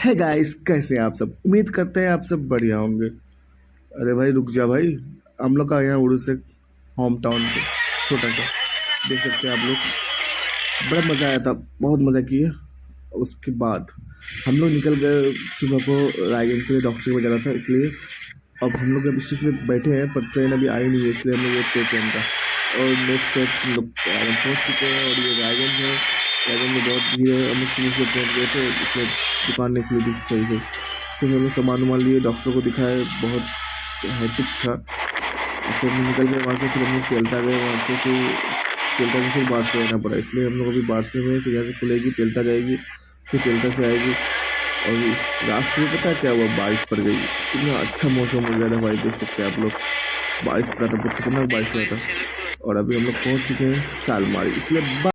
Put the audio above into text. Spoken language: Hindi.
है गाइस, कैसे हैं आप सब? उम्मीद करते हैं आप सब बढ़िया होंगे। अरे भाई रुक जा भाई। हम लोग का यहाँ उड़ू से होम टाउन पे छोटा सा देख सकते हैं आप लोग। बड़ा मज़ा आया था, बहुत मज़ा किए। उसके बाद हम लोग निकल गए सुबह को रायगंज के लिए, डॉक्टर को जाना था इसलिए। अब हम लोग अब स्टेशन में बैठे हैं पर ट्रेन अभी आई नहीं है, इसलिए हम लोग वेट करते हैं ट्रेन का। और नेक्स्ट स्टेप हम लोग रायगंज पहुँच चुके हैं और ये रायगंज है। रायगंज में बहुत भीड़ है, हम लोग सुबह सुबह पहुँच गए थे, इसमें दुकान नहीं खुली थी सही से। इसमें हम लोग सामान वामान लिए, डॉक्टर को दिखाए, बहुत हैट्रिक था। फिर हम निकल गए वहाँ से, फिर हम लोग तेलता गए वहाँ से, फिर तेलता से फिर बाढ़ से आना पड़ा, इसलिए हम लोग अभी बाढ़ से में, फिर यहाँ से खुलेगी तेलता जाएगी, फिर तेलता से आएगी। और इस रास्ते में पता है क्या हुआ? बारिश पड़ गई। कितना अच्छा मौसम हो गया था भाई, देख सकते हैं आप लोग। बारिश पड़ा था, बहुत खतरनाक बारिश पड़ा था। और अभी हम लोग पहुँच चुके हैं सालमारी, इसलिए